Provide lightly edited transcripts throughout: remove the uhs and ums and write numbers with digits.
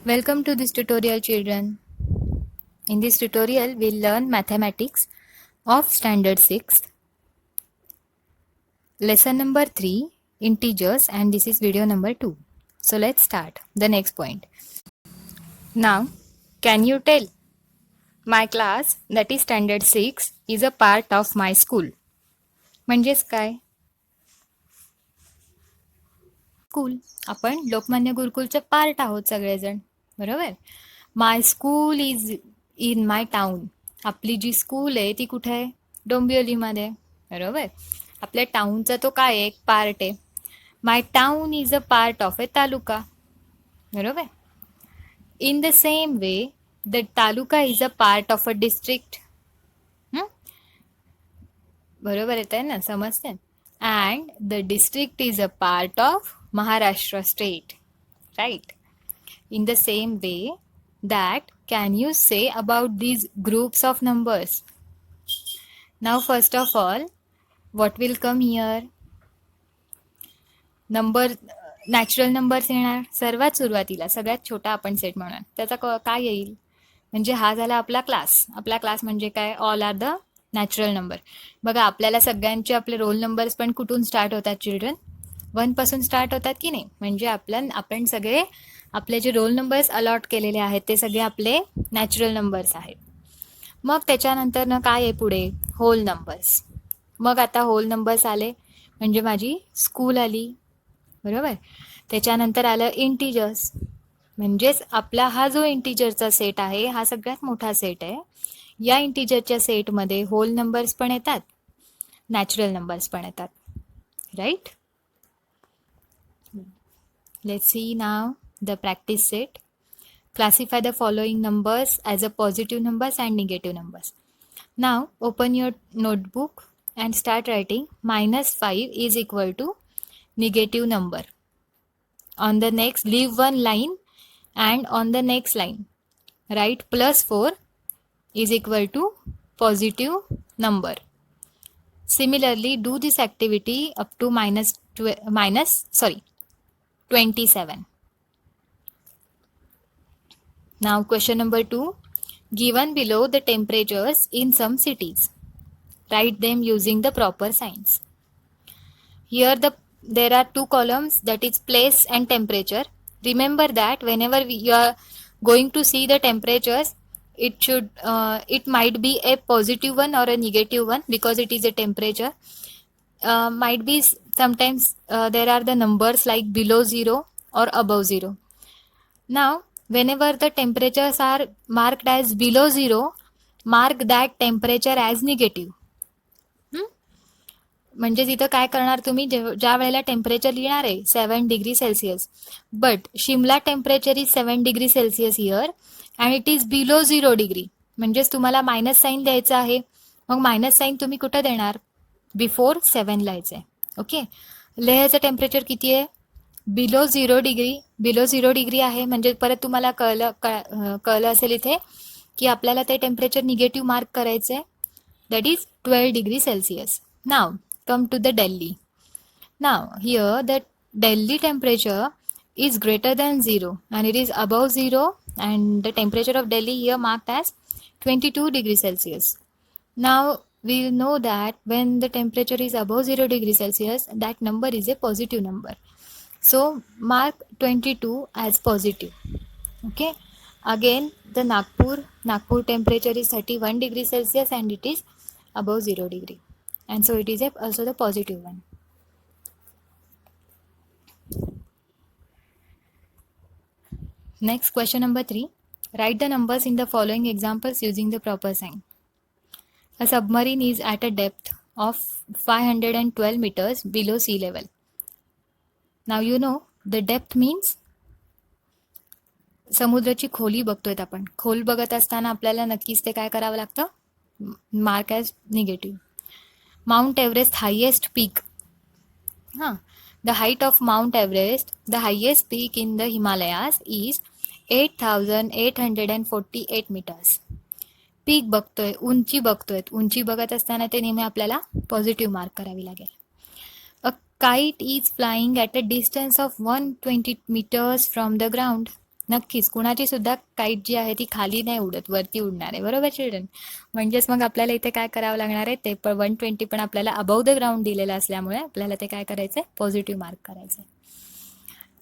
Welcome to this tutorial, children. In this tutorial, we'll learn mathematics of standard 6, lesson number 3, integers, and this is video number 2. So let's start the next point. Now, can you tell? My class, that is standard 6, is a part of my school. म्हणजेच काय? School. आपण Lokmanya गुरुकुलचे part आहोत सगळेजण. बरोबर? My school is in my town. आपली जी school आहे ती कुठे आहे? डोंबिवलीमध्ये. बरोबर? आपल्या टाउनचा तो काय एक पार्ट आहे. My town is a part of a taluka. बरोबर? In the same way the taluka is a part of a district. बरोबर येत आहे ना, समजते. And the district is a part of Maharashtra state. Right? In the same way, that can you say about these groups of numbers? Now, first of all, what will come here? Number, natural numbers येणार सर्वात सुरुवातीला. सगळ्यात छोटा आपण set म्हणून त्याचा काय येईल? म्हणजे हा झाला आपला क्लास. आपला क्लास म्हणजे काय? All are the natural number. बघा, आपल्याला सगळ्यांचे आपले रोल नंबर्स पण कुठून स्टार्ट होतात चिल्ड्रन? 1 पासून स्टार्ट होतात की नाही? म्हणजे आपण सगळे आपले जे रोल नंबर्स अलॉट केलेले आहेत ते सगळे आपले नॅचरल नंबर्स आहेत. मग त्याच्यानंतर ना काय आहे पुढे? Whole numbers. मग आता होल नंबर्स आले म्हणजे माझी स्कूल आली. बरोबर? त्याच्यानंतर आलं इंटिजर्स. म्हणजेच आपला हा जो इंटिजरचा सेट आहे हा सगळ्यात मोठा सेट आहे. या इंटिजरच्या सेटमध्ये होल नंबर्स पण येतात, नॅचरल नंबर्स पण येतात. Right? Let's see now the practice set. Classify the following numbers as a positive numbers and negative numbers. Now open your notebook and start writing -5 is equal to negative number. On the next, leave one line and on the next line write +4 is equal to positive number. Similarly, do this activity up to -27. Now question number 2. Given below the temperatures in some cities. Write them using the proper signs. Here there are 2 columns, that is place and temperature. Remember that whenever you are going to see the temperatures, it might be a positive one or a negative one because it is a temperature. Might be sometimes there are the numbers like below 0 or above 0. Now, whenever the temperatures are marked as below 0, mark that temperature as negative. म्हणजे इथं काय करणार तुम्ही? ज्या वेळेला temperature लिहिणार आहे 7 degree Celsius, but Shimla temperature is 7 degree Celsius here and it is below 0 degree. म्हणजेच तुम्हाला मायनस साईन द्यायचं आहे. मग मायनस साईन तुम्ही कुठं देणार? बिफोर 7 लिहायचं आहे. ओके? लेह्याचं टेम्परेचर किती आहे? Below 0 degree. बिलो 0 डिग्री आहे म्हणजे परत तुम्हाला कळलं असेल इथे की आपल्याला ते टेम्परेचर निगेटिव्ह मार्क करायचं आहे. That is 12 degree Celsius. Now come to the Delhi. Now here the Delhi temperature is greater than 0 and it is above 0 and the temperature of Delhi here marked as 22 degrees Celsius. Now we know that when the temperature is above 0 degrees Celsius, that number is a positive number. So mark 22 as positive. Okay. Again the Nagpur temperature is 31 degrees Celsius and it is above 0 degree. And so it is also the positive one. Next, question number 3. Write the numbers in the following examples using the proper sign. A submarine is at a depth of 512 meters below sea level. Now you know the depth means समुद्राची खोली बघतोय आपण. खोल बघत असताना आपल्याला नक्कीच ते काय करावं लागतं? Mark as negative. Mount Everest highest peak. The height of Mount Everest, the highest peak in the Himalayas, is 8,848 meters. पीक बघतोय, उंची बघतोय. उंची बघत असताना ते नेहमी आपल्याला पॉझिटिव्ह मार्क करावी लागेल. A kite is flying at a distance of 120 meters from the ground. नक्कीच कुणाची सुद्धा काईट जी आहे ती खाली नाही उडत, वरती उडणार आहे. बरोबर चिल्ड्रन? म्हणजेच मग आपल्याला इथे काय करावं लागणार आहे, ते पण 120 पण आपल्याला अबव द ग्राउंड दिलेलं असल्यामुळे आपल्याला ते काय करायचंय, पॉझिटिव्ह मार्क करायचंय.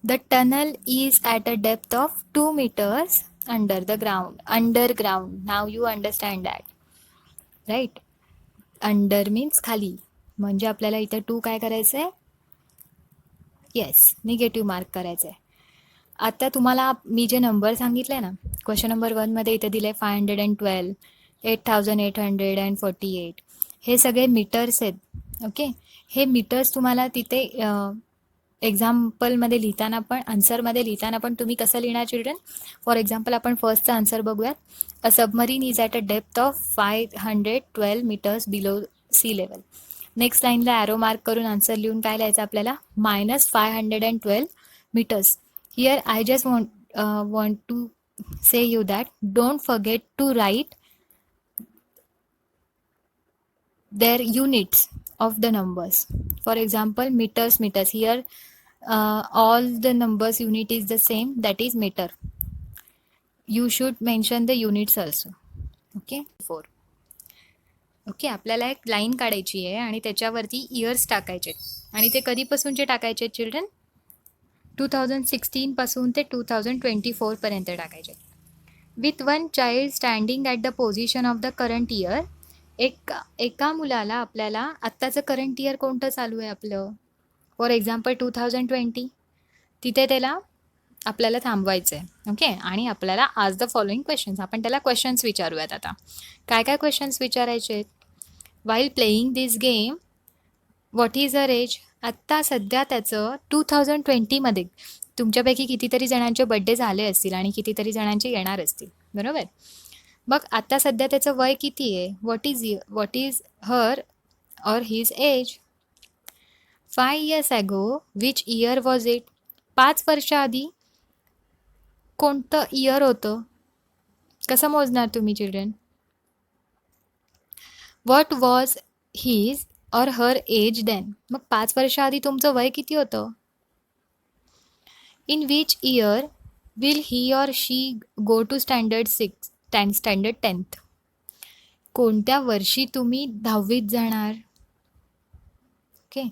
The tunnel is at a depth of 2 meters under the ground. Underground, now you understand that, right? Under means खाली, म्हणजे आपल्याला इथे 2 काय करायचंय, येस, निगेटिव्ह मार्क करायचंय. आता तुम्हाला मी जे नंबर सांगितले ना, क्वेश्चन नंबर 1 मध्ये इथे दिले 512, 8848, हे सगळे मीटर्स आहेत. ओके, हे मीटर्स तुम्हाला तिथे एक्झाम्पलमध्ये लिहिताना पण, आन्सरमध्ये लिहिताना पण तुम्ही कसं लिहिणार चिल्ड्रन? फॉर एक्झाम्पल आपण फर्स्टचा आन्सर बघूयात. A submarine is at a depth of 512 meters below sea level. Next लाईनला ॲरो मार्क करून आन्सर लिहून काय लिहायचं आपल्याला, -512 meters. Here I just want to say you that don't forget to write their units of the numbers. For example, meters. Here all the numbers unit is the same, that is meter. You should mention the units also. Okay, 4. Okay, आपल्याला एक line काढायची आहे आणि त्याच्यावरती years टाकायचे आणि ते कधीपासूनचे टाकायचे चिल्ड्रन? 2016 पासून ते 2024 पर्यंत टाकायचे. With one child standing at the position of the current year. एका मुलाला आपल्याला आत्ताचं करंट इयर कोणतं चालू आहे आपलं, फॉर एक्झाम्पल 2020, तिथे त्याला आपल्याला थांबवायचं आहे. ओके, आणि आपल्याला आज द फॉलोइंग क्वेश्चन्स, आपण त्याला क्वेश्चन्स विचारूयात. आता काय काय क्वेश्चन्स विचारायचे आहेत? While playing this game what is year age. आत्ता सध्या त्याचं 2020मध्ये तुमच्यापैकी कितीतरी जणांचे बड्डे झाले असतील आणि कितीतरी जणांचे येणार असतील, बरोबर? मग आता सध्या त्याचं वय किती आहे? What is her or his age? 5 years ago which year was it. 5 वर्षाआधी कोणतं इयर होतं? कसं मोजणार तुम्ही चिल्ड्रन? व्हॉट वॉज हिज और हर एज देन. मग 5 वर्षाआधी तुमचं वय किती होतं? In which year will he or she go to standard 10th. कोणत्या वर्षी तुम्ही 10वीत जाणार? Okay,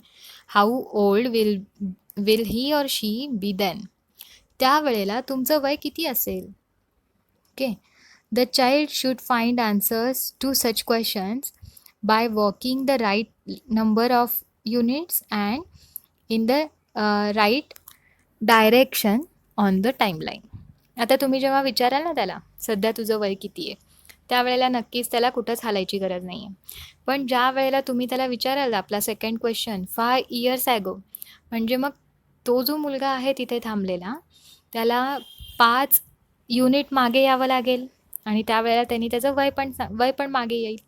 how old will he or she be then. त्यावेळेला तुमचं वय किती असेल? Okay, the child should find answers to such questions by walking the right number of units and in the right direction on the timeline. आता तुम्ही जेव्हा विचाराल ना त्याला सध्या तुझं वय किती आहे, त्यावेळेला नक्कीच त्याला कुठंच हालायची गरज नाही आहे. पण ज्या वेळेला तुम्ही त्याला विचाराल आपला सेकंड क्वेश्चन 5 years ago, म्हणजे मग तो जो मुलगा आहे तिथे थांबलेला त्याला 5 युनिट मागे यावं लागेल आणि त्यावेळेला त्यांनी त्याचं वय पण मागे येईल.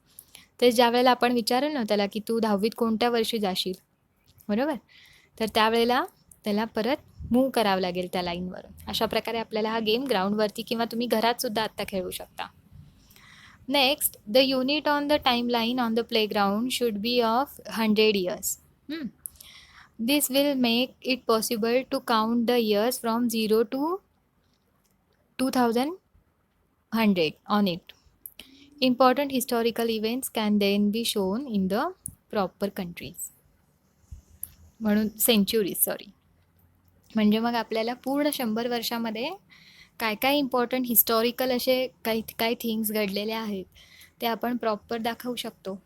तर ज्या वेळेला आपण विचारेल ना त्याला की तू 10वीत कोणत्या वर्षी जाशील, बरोबर, तर त्यावेळेला त्याला परत मूव्ह करावं लागेल त्या लाईनवरून. अशा प्रकारे आपल्याला हा गेम ग्राउंडवरती किंवा तुम्ही घरात सुद्धा आत्ता खेळू शकता. Next, the unit on the time line on the playground should be of 100 years. This will make it possible to count the years from 0 to 2100 on it. Important historical events can then be shown in the proper countries. म्हणून centuries, म्हणजे मग आपल्याला पूर्ण 100 वर्षामध्ये काय काय important historical असे काही थिंग्स घडलेले आहेत ते आपण प्रॉपर दाखवू शकतो.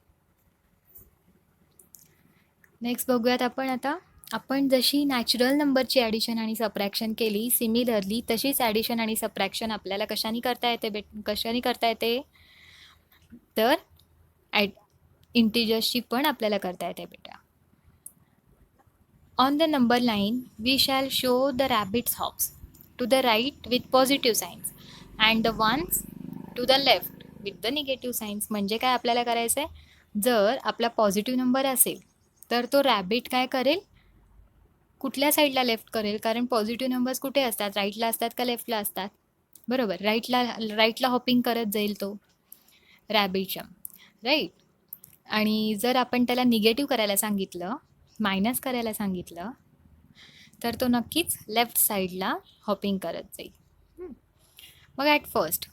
नेक्स्ट बघूयात आपण. आता आपण जशी नॅचरल नंबरची ॲडिशन आणि सबट्रॅक्शन केली, सिमिलरली तशीच ॲडिशन आणि सबट्रॅक्शन आपल्याला कशाने करता येते तर इंटिजर्सची पण आपल्याला करता येते बेटा. On the number line we shall show the rabbits hops to the right with positive signs and the ones to the left with the negative signs. म्हणजे काय आपल्याला करायचं आहे, जर आपला पॉझिटिव्ह नंबर असेल तर तो रॅबिट काय करेल, कुठल्या साईडला लेफ्ट करेल, कारण पॉझिटिव्ह नंबर्स कुठे असतात, राईटला असतात का लेफ्टला असतात, बरोबर, राईटला हॉपिंग करत जाईल तो रॅबिटच्या, राईट. आणि जर आपण त्याला निगेटिव्ह करायला सांगितलं, मायनस करायला सांगितलं, तर तो नक्कीच लेफ्ट साईडला हॉपिंग करत जाईल. मग at first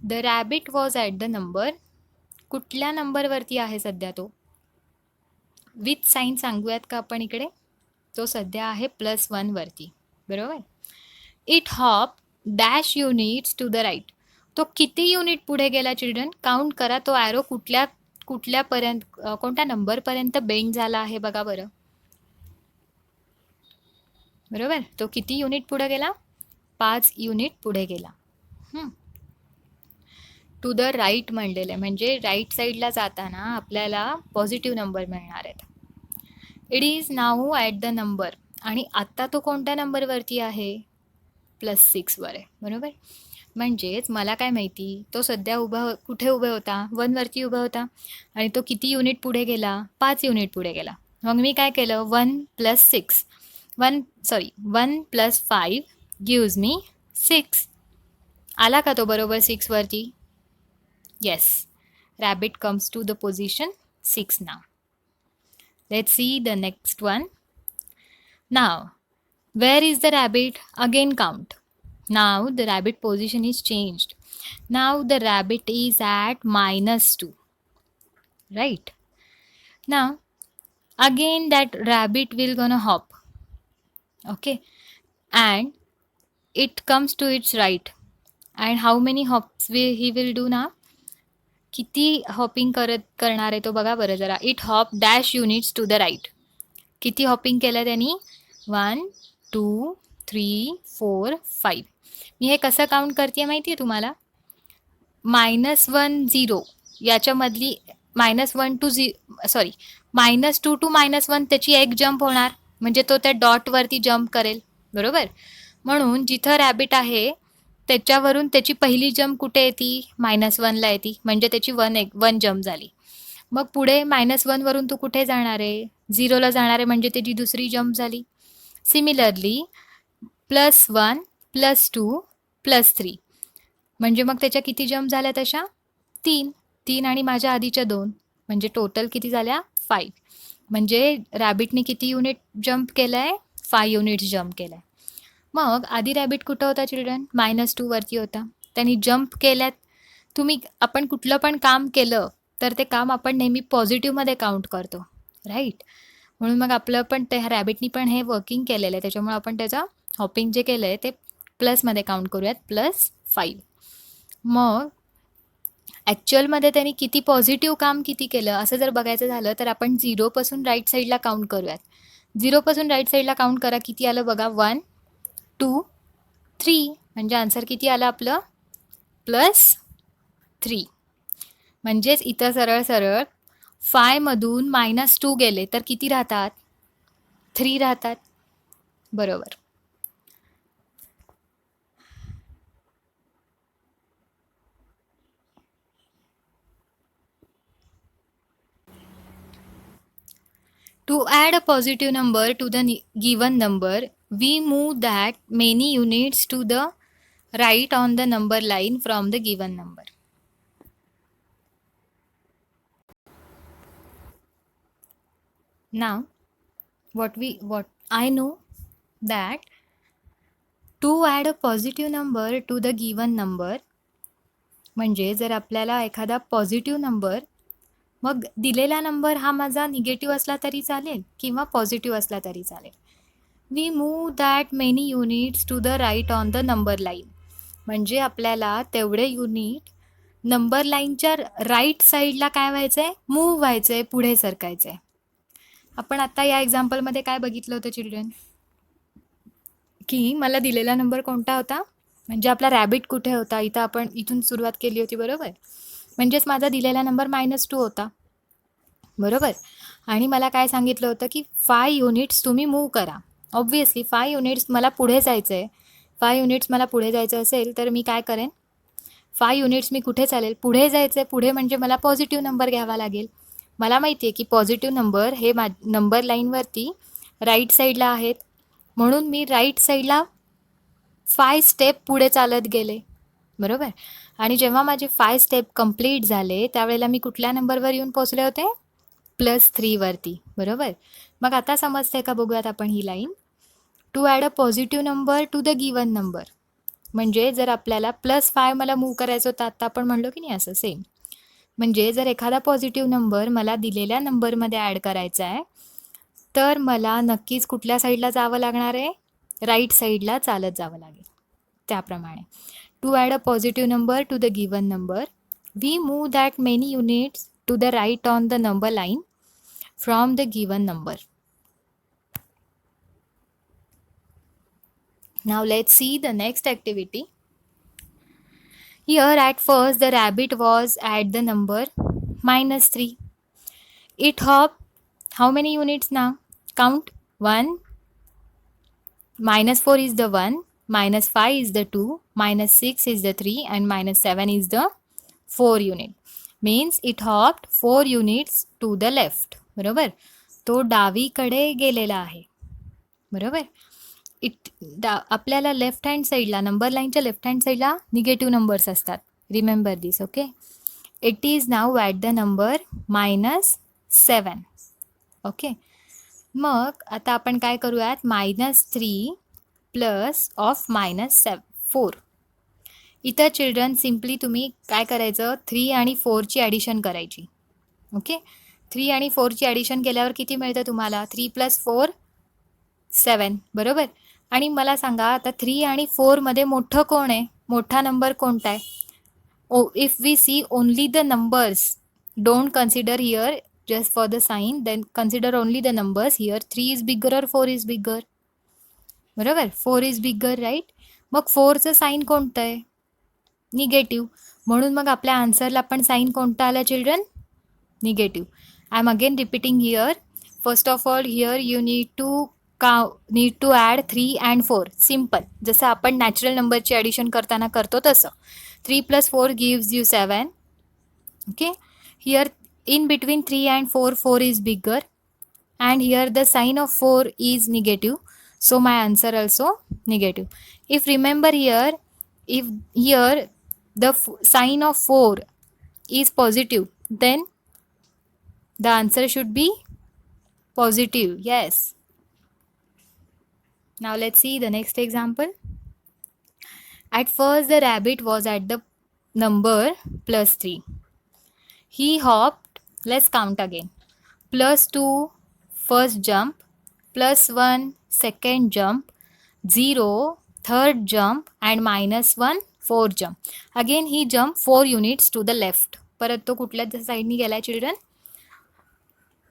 the rabbit was at the number, कुठल्या नंबरवरती आहे सध्या तो? विथ साईन सांगूयात का आपण इकडे? तो सध्या आहे +1 वरती, बरोबर. It hop dash units to the right. तो किती युनिट पुढे गेला चिल्ड्रन? काउंट करा. तो ॲरो कुठल्यापर्यंत, कोणत्या नंबरपर्यंत बेंड झाला आहे बघा बरं. बरोबर, तो किती युनिट पुढे गेला? 5 युनिट पुढे गेला. टू द राईट म्हणलेलं आहे, म्हणजे राईट साईडला जाताना आपल्याला पॉझिटिव्ह नंबर मिळणार आहेत. It is now at the number, आणि आत्ता तो कोणत्या नंबरवरती आहे? +6 वर आहे, बरोबर. म्हणजेच मला काय माहिती, तो सध्या कुठे उभे होता? 1 वरती उभा होता, आणि तो किती युनिट पुढे गेला? 5 युनिट पुढे गेला. मग मी काय केलं? 1 + 5 गिव्ज मी 6. आला का तो बरोबर 6 वरती? Yes. Rabbit comes to the position 6 now. Let's see the next one. Now where is the rabbit? Again count. Now the rabbit position is changed. Now the rabbit is at -2. Right? Now again that rabbit will gonna hop. Okay. And it comes to its right. And how many hops he will do now? किती hopping करणार आहे तो बघा बरं जरा. It hop dash units to the right. किती hopping केलं त्यांनी? 1 2 3 4 5. मी हे कसं काउंट करते माहिती आहे तुम्हाला? -1 0 याच्यामधली -2 to -1 त्याची एक जंप होणार, म्हणजे तो त्या डॉटवरती जंप करेल, बरोबर. म्हणून जिथं रॅबिट आहे त्याच्यावरून त्याची पहिली जंप कुठे येते? -1ला येते, म्हणजे त्याची 1 जंप झाली. मग पुढे -1 वरून तो कुठे जाणार आहे? 0ला जाणार आहे, म्हणजे त्याची दुसरी जंप झाली. सिमिलरली +1 +2 +3, म्हणजे मग त्याच्या किती जंप झाल्या तशा? 3 आणि माझ्या आधीच्या 2, म्हणजे टोटल किती झाल्या? 5. म्हणजे रॅबिटने किती युनिट जंप केलं आहे? 5 युनिट्स जंप केलं आहे. मग आधी रॅबिट कुठं होता चिल्ड्रन? -2 वरती होता. त्यांनी जंप केल्यात. आपण कुठलं पण काम केलं तर ते काम आपण नेहमी पॉझिटिव्हमध्ये काउंट करतो, राईट. म्हणून मग आपलं पण त्या रॅबिटनी पण हे वर्किंग केलेलं आहे, त्याच्यामुळे आपण त्याचं हॉपिंग जे केलं आहे ते प्लसमध्ये काउंट करूयात, +5. मग ॲक्च्युअलमध्ये त्यांनी किती पॉझिटिव्ह काम किती केलं असं जर बघायचं झालं तर आपण 0पासून राईट साईडला काउंट करूयात. 0पासून राईट साईडला काउंट करा. किती आलं बघा? 1 2 3, म्हणजे आन्सर किती आलं आपलं? +3. म्हणजेच इथं सरळ 5 मधून -2 गेले तर किती राहतात? 3 राहतात, बरोबर. To add a positive number to the given number, we move that many units to the right on the number line from the given number. Now, what I know that to add a positive number to the given number, म्हणजे जर आपल्याला एखादा positive number, मग दिलेला number हा माझा negative असला तरी चालेल किंवा पॉझिटिव्ह असला तरी चालेल. We move that many units to the right on the number line, म्हणजे आपल्याला तेवढे युनिट नंबर लाईनच्या राईट साईडला काय व्हायचं आहे? मूव्ह व्हायचं आहे, पुढे सरकायचं आहे. आपण आता या एक्झाम्पलमध्ये काय बघितलं होतं चिल्ड्रन? की मला दिलेला नंबर कोणता होता? म्हणजे आपला रॅबिट कुठे होता? इथं आपण इथून सुरुवात केली होती, बरोबर. म्हणजेच माझा दिलेला नंबर -2 होता, बरोबर. आणि मला काय सांगितलं होतं की 5 युनिट्स तुम्ही मूव्ह करा. ऑब्व्हियसली 5 युनिट्स मला पुढे जायचं आहे. 5 युनिट्स मला पुढे जायचं असेल तर मी काय करेन? 5 युनिट्स मी कुठे चालेल? पुढे जायचं आहे. पुढे म्हणजे मला पॉझिटिव्ह नंबर घ्यावा लागेल. मला माहिती आहे की पॉझिटिव्ह नंबर हे नंबर लाईनवरती राईट साईडला आहेत, म्हणून मी राईट साईडला 5 स्टेप पुढे चालत गेले, बरोबर. आणि जेव्हा माझे 5 स्टेप कंप्लीट झाले त्यावेळेला मी कुठल्या नंबरवर येऊन पोचले होते? +3 वरती, बरोबर. मग आता समजते का बघूयात आपण ही line. To add a positive number to the given number, म्हणजे जर आपल्याला +5 मला मूव्ह करायचं होतं, आत्ता आपण म्हणलो की नाही असं सेम. म्हणजे जर एखादा पॉझिटिव्ह नंबर मला दिलेल्या नंबरमध्ये ॲड करायचा आहे, तर मला नक्कीच कुठल्या साईडला जावं लागणार आहे? राईट साईडला चालत जावं लागेल. त्याप्रमाणे to add a positive number to the given number, we move that many units to the right on the number line from the given number. Now let's see the next activity. Here at first the rabbit was at the number -3. It hopped how many units now? Count. 1, -4 is the 1, -5 is the 2, -6 is the 3 and -7 is the 4 unit. Means it hopped 4 units to the left. बरोबर. तो डावीकडे गेलेला आहे. बरोबर. आपल्याला left hand साईडला number लाईनच्या left hand साईडला निगेटिव्ह नंबर्स असतात. Remember this. Okay. It is now at the number -7. Okay. मग आता आपण काय करूयात, -3 प्लस ऑफ -4. इथं चिल्ड्रन सिम्पली तुम्ही काय करायचं, 3 आणि 4ची ॲडिशन करायची. ओके. 3 आणि 4ची ॲडिशन केल्यावर किती मिळतं तुम्हाला? 3 + 4 7. बरोबर. आणि मला सांगा आता 3 आणि 4मध्ये मोठं कोण आहे? मोठा नंबर कोणता आहे? If we see only the numbers, don't consider here just for the sign, then consider only the numbers. Here 3 is bigger or 4 is bigger? बरोबर. 4 is bigger, right? मग 4चं साईन कोणतं आहे? निगेटिव्ह. म्हणून मग आपल्या आन्सरला पण साईन कोणतं आलं children? Negative. I am again repeating here. First of all here you need to add 3 and 4. Simple. जसं आपण नॅचरल नंबरची ॲडिशन करताना करतो तसं. 3 + 4 gives you 7. Okay. Here in between 3 and 4, 4 is bigger, and here the sign of 4 is negative, so my answer also negative. If remember here, if here the sign of 4 is positive, then the answer should be positive. Yes. Now let's see the next example. At first the rabbit was at the number +3. He hopped, let's count again, +2 first jump, +1 second jump, 0 third jump and -1 fourth jump. Again he jumped 4 units to the left. परत तो कुठल्या साईडनी गेला children?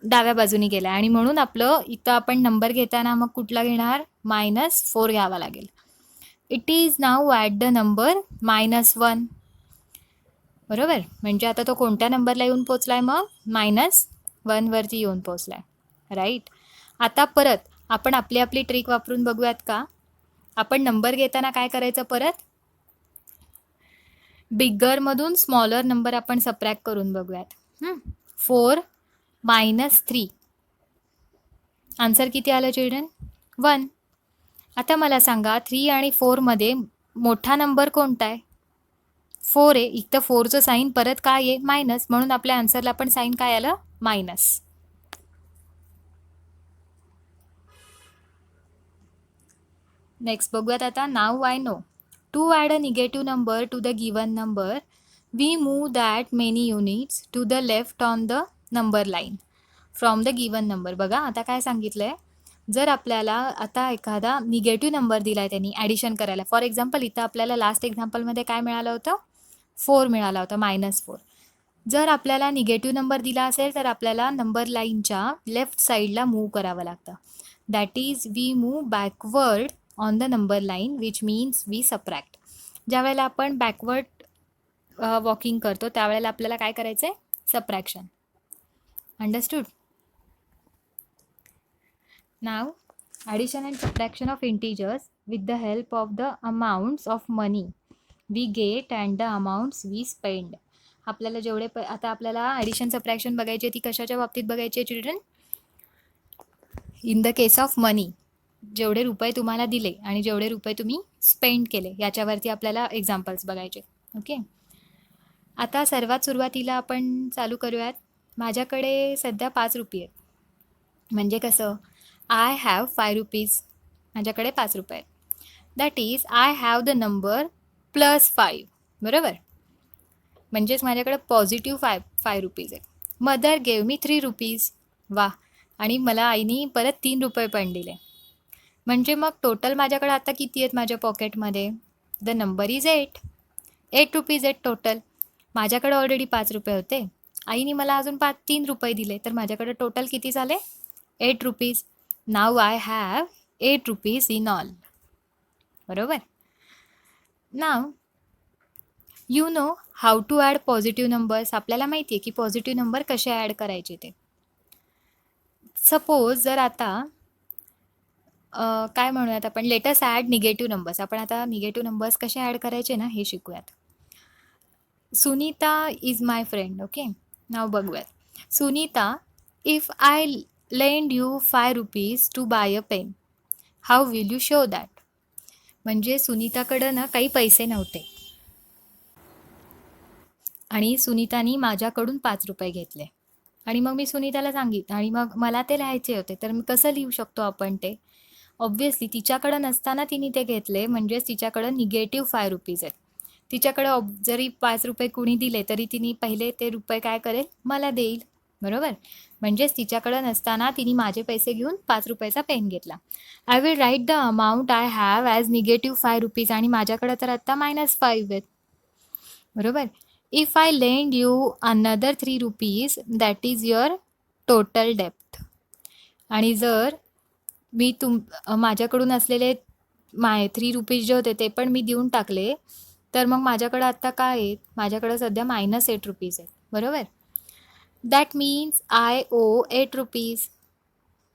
डाव्या बाजूनी गेला. आणि म्हणून आपलं इथं आपण नंबर घेताना मग कुठला घेणार? -4 घ्यावा लागेल. It is now at the number -1. बरोबर. म्हणजे आता तो कोणत्या नंबरला येऊन पोचलाय? मग -1 वरती येऊन पोचलाय. राईट. आता परत आपण आपली ट्रिक वापरून बघूयात का? आपण नंबर घेताना काय करायचं? परत बिगरमधून स्मॉलर नंबर आपण सबट्रॅक्ट करून बघूयात. 4 - 3. आन्सर किती आलं चिल्ड्रन? 1. आता मला सांगा 3 आणि 4मध्ये मोठा नंबर कोणता आहे? 4 आहे. इथं 4चं साईन परत काय आहे? मायनस. म्हणून आपल्या आन्सरला पण साईन काय आलं? मायनस. नेक्स्ट बघूयात आता. Now I know to add a negative number to the given number, we move that many units to the left on the number line from the given number. बघा आता काय सांगितलंय, जर आपल्याला आता एखादा निगेटिव्ह नंबर दिला आहे त्यांनी ॲडिशन करायला. फॉर एक्झाम्पल इथं आपल्याला लास्ट एक्झाम्पलमध्ये काय मिळालं होतं? 4 मिळाला होता, -4. जर आपल्याला निगेटिव्ह नंबर दिला असेल तर आपल्याला नंबर लाईनच्या लेफ्ट साईडला मूव्ह करावं लागतं. That is we move backward on the number line, which means we subtract. ज्या वेळेला आपण बॅकवर्ड वॉकिंग करतो त्यावेळेला आपल्याला काय करायचं आहे? Subtraction. Understood? Now addition and subtraction of integers with the help of the amounts of money we get and the amounts we spend. आपल्याला जेवढे आता आपल्याला ॲडिशन सबट्रॅक्शन बघायची आहे ती कशाच्या बाबतीत बघायची आहे children? In the case of money. जेवढे रुपये तुम्हाला दिले आणि जेवढे रुपये तुम्ही स्पेंड केले याच्यावरती आपल्याला एक्झाम्पल्स बघायचे. ओके. आता सर्वात सुरुवातीला आपण चालू करूयात. माझ्याकडे सध्या 5 रुपये आहेत. म्हणजे कसं? I have 5 rupees. माझ्याकडे 5 रुपये आहेत. That is I have the number +5. बरोबर, म्हणजेच माझ्याकडे पॉझिटिव्ह 5 रुपीज आहे. Mother gave me 3 rupees. वा, आणि मला आईनी परत 3 रुपये पण दिले. म्हणजे मग टोटल माझ्याकडे आता किती आहेत माझ्या पॉकेटमध्ये? द नंबर इज 8 रुपीज आहेत टोटल. माझ्याकडे ऑलरेडी 5 रुपये होते, आईने मला अजून 3 रुपये दिले, तर माझ्याकडे टोटल किती झाले? 8 rupees. Now I have 8 rupees in all. बरोबर. Now you know how to add positive numbers. आपल्याला माहिती आहे की पॉझिटिव्ह नंबर कसे ॲड करायचे ते. सपोज जर आता काय म्हणूयात आपण, लेटस ॲड निगेटिव्ह नंबर्स. आपण आता निगेटिव्ह नंबर्स कसे ॲड करायचे ना हे शिकूयात. Sunita is my friend. Okay, now बघूयात. Sunita, if I lend you 5 rupees to buy a pen, how will you show that. म्हणजे सुनीताकडं ना काही पैसे नव्हते आणि सुनीतानी माझ्याकडून 5 रुपये घेतले, आणि मग मी सुनीताला सांगितलं, आणि मग मला ते लिहायचे होते. तर मी कसं लिहू शकतो आपण ते? ऑब्व्हियसली तिच्याकडं नसताना तिने ते घेतले, म्हणजेच तिच्याकडं निगेटिव्ह 5 रुपीज आहेत. तिच्याकडं जरी 5 रुपये कुणी दिले तरी तिने पहिले ते रुपये काय करेल? मला देईल. बरोबर, म्हणजेच तिच्याकडं नसताना तिने माझे पैसे घेऊन 5 रुपयाचा पेन घेतला. I will write the amount I have as negative 5 rupees, आणि माझ्याकडं तर आत्ता -5 आहेत. बरोबर. If I lend you another 3 rupees that is your total डेप्ट. आणि जर मी माझ्याकडून असलेले 3 रुपीज जे होते ते पण मी देऊन टाकले, तर मग माझ्याकडं आत्ता काय आहेत? माझ्याकडं सध्या -8 रुपीज आहेत. बरोबर. That means I owe 8 rupees.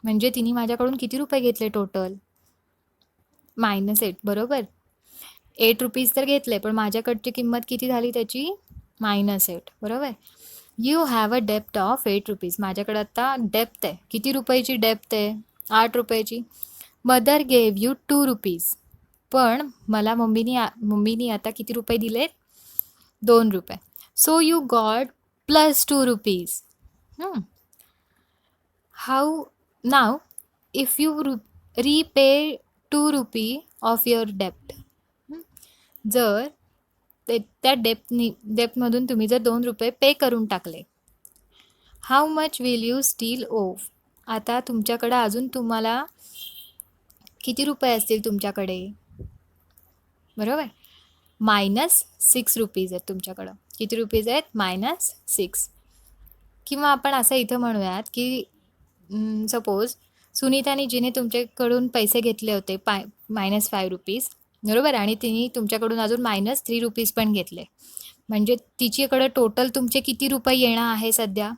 म्हणजे तिने माझ्याकडून किती रुपये घेतले टोटल? -8. बरोबर, 8 रुपीज तर घेतले, पण माझ्याकडची किंमत किती झाली त्याची? -8. बरोबर. यू हॅव अ डेप्ट ऑफ 8 रुपीज. माझ्याकडे आता डेप्थ आहे. किती रुपयाची डेप्थ आहे? 8 रुपयाची. Mother gave you 2 rupees. पण मला मम्मीनी आता किती रुपये दिलेत? 2 रुपये. So you got +2 rupees. How now if you repay 2 rupee of your डेप्ट. जर त्या डेप्टमधून तुम्ही जर 2 रुपये पे करून टाकले, how much will you still owe. आता तुमच्याकडं अजून तुम्हाला किती रुपये असतील तुमच्याकडे? बरोबर, -6 रुपीज आहेत तुमच्याकडं. किती रुपीज आहेत? -6. किंवा आपण असं इथं म्हणूयात की सपोज सुनीताने जिने तुमच्याकडून पैसे घेतले होते -5 रुपीज, बरोबर, आणि तिने तुमच्याकडून अजून -3 रुपीज पण घेतले, म्हणजे तिच्याकडे टोटल तुमचे किती रुपये येणं आहे सध्या?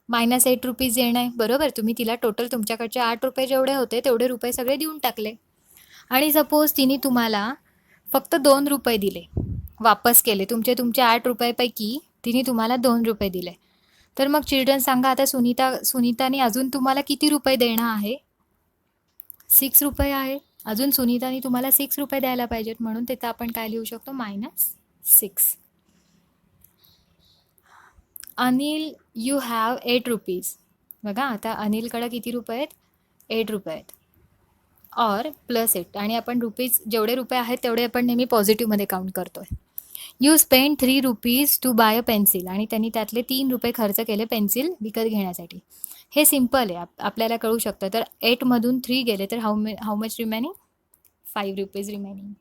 -8 रुपीज येणं आहे. बरोबर, तुम्ही तिला टोटल तुमच्याकडचे 8 रुपये जेवढे होते तेवढे रुपये सगळे देऊन टाकले. आणि सपोज तिने तुम्हाला फक्त 2 रुपये दिले, वापस केले. तुमचे 8 रुपयापैकी तिने तुम्हाला 2 रुपये दिले. तर मग चिल्ड्रन सांगा, आता सुनीताने अजून तुम्हाला किती रुपये देणं आहे? 6 रुपये आहे. अजून सुनीताने तुम्हाला 6 रुपये द्यायला पाहिजेत, म्हणून तिथं आपण काय लिहू शकतो? -6. Anil you have 8 rupees. बघा, आता अनिलकडे किती रुपये आहेत? 8 रुपये आहेत. और +8, आणि आपण रुपीज जेवढे रुपये आहेत तेवढे आपण नेहमी पॉझिटिव्हमध्ये काउंट करतोय. You spend 3 rupees to buy a pencil, आणि त्यांनी त्यातले 3 रुपये खर्च केले पेन्सिल विकत घेण्यासाठी. हे सिम्पल आहे, आपल्याला कळू शकतं. तर 8मधून 3 गेले तर how much remaining? 5 rupees remaining.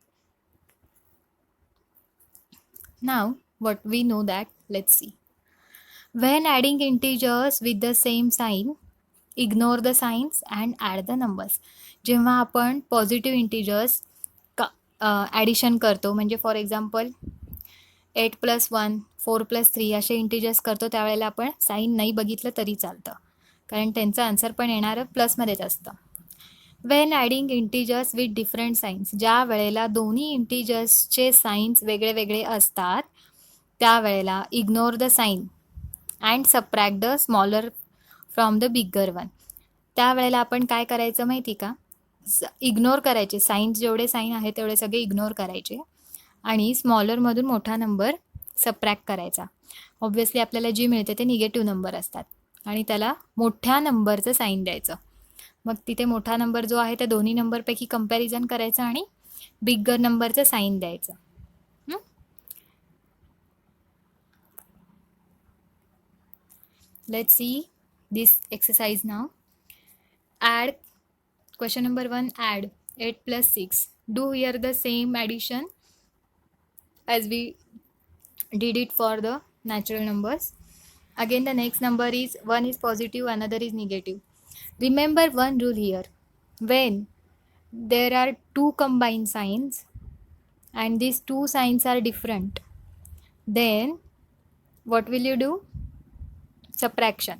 Now what we know that, let's see. When adding integers with the same sign, ignore the signs and add the numbers. जेव्हा आपण पॉझिटिव्ह इंटिजर्स ॲडिशन करतो, म्हणजे फॉर एक्झाम्पल 8 + 1, 4 + 3 असे integers करतो, त्यावेळेला आपण sine नाही बघितलं तरी चालतं, कारण त्यांचं आन्सर पण येणारं प्लसमध्येच असतं. When adding integers with different signs, ज्या वेळेला दोन्ही इंटिजर्सचे साईन्स वेगळे वेगळे असतात त्यावेळेला ignore the sign and subtract the smaller from the bigger one. त्यावेळेला आपण काय करायचं माहिती का? इग्नोर करायचे साईन्स, जेवढे साईन आहेत तेवढे सगळे इग्नोर करायचे, आणि स्मॉलरमधून मोठा नंबर सबट्रॅक्ट करायचा. ऑब्व्हियसली आपल्याला जी मिळते ते निगेटिव्ह नंबर असतात, आणि त्याला मोठ्या नंबरचं साईन द्यायचं. मग तिथे मोठा नंबर जो आहे त्या दोन्ही नंबरपैकी कंपॅरिझन करायचं आणि बिगर नंबरचं साईन द्यायचं. Let's see this exercise now. Add, question number 1, add 8 plus 6. Do here the same addition as we did it for the natural numbers. Again the next number is, one is positive, another is negative. Remember one rule here. When there are two combined signs and these two signs are different, then what will you do? Subtraction.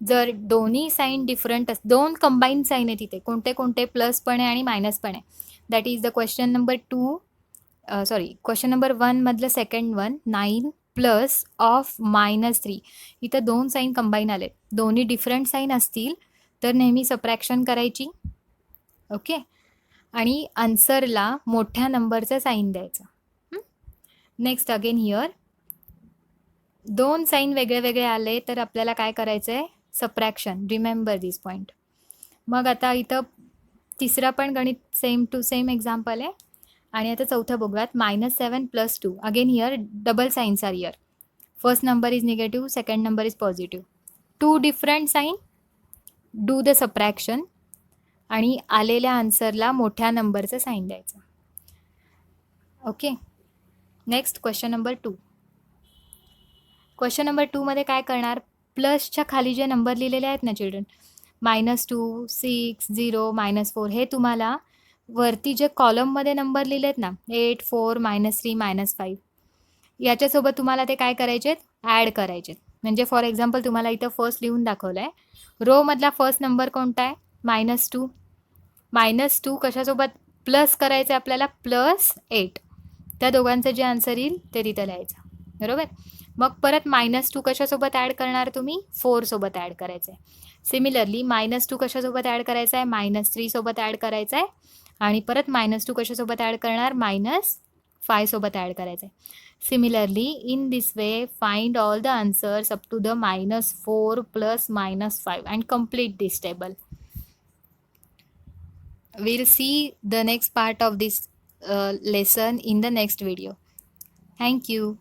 जर दोन्ही sine different दोन combine sine आहे तिथे, कोणते कोणते, plus पण आहे आणि मायनस पण आहे. That is the question number 2, sorry question number 1 मधलं सेकंड वन, 9 प्लस ऑफ -3. इथं दोन साईन कंबाईन आले, दोन्ही डिफरंट साईन असतील तर नेहमी सबट्रॅक्शन करायची. ओके, आणि आन्सरला मोठ्या नंबरचं साईन द्यायचं. नेक्स्ट अगेन हिअर दोन साईन वेगळे वेगळे आले तर आपल्याला काय करायचं आहे? सबट्रॅक्शन. रिमेंबर दिस पॉईंट. मग आता इथं तिसरा पण गणित सेम टू सेम एक्झाम्पल आहे. आणि आता चौथं बघूयात. -7 + 2. Again here double signs are here. First number is negative, second number is positive. Two different sign, do the subtraction आणि आलेल्या आन्सरला मोठ्या नंबरचं साईन द्यायचं. Okay, next question number 2. Question number 2 मध्ये काय करणार? प्लसच्या खाली जे नंबर लिहिलेले आहेत ना चिल्ड्रन, -2, 6, 0, -4, हे तुम्हाला वरती जे कॉलममध्ये नंबर लिहिलेत ना, 8, 4, -3, -5, याच्यासोबत तुम्हाला ते काय करायचे आहेत? ॲड करायचे. म्हणजे फॉर एक्झाम्पल तुम्हाला इथं फर्स्ट लिहून दाखवलं आहे. रोमधला फर्स्ट नंबर कोणता आहे? -2. -2 कशासोबत प्लस करायचं आहे आपल्याला? +8. त्या दोघांचं जे आन्सर येईल ते तिथं लिहायचं. बरोबर. मग परत -2 कशासोबत ॲड करणार तुम्ही? 4 सोबत ॲड करायचं आहे. सिमिलरली -2 कशासोबत ॲड करायचं आहे? -3 सोबत ॲड करायचं आहे. आणि परत -2 कशासोबत ॲड करणार? -5 सोबत ॲड करायचं आहे. Similarly in this way find all the answers up to the -4 + -5 and complete this table. We'll see the next part of this lesson in the next video. Thank you.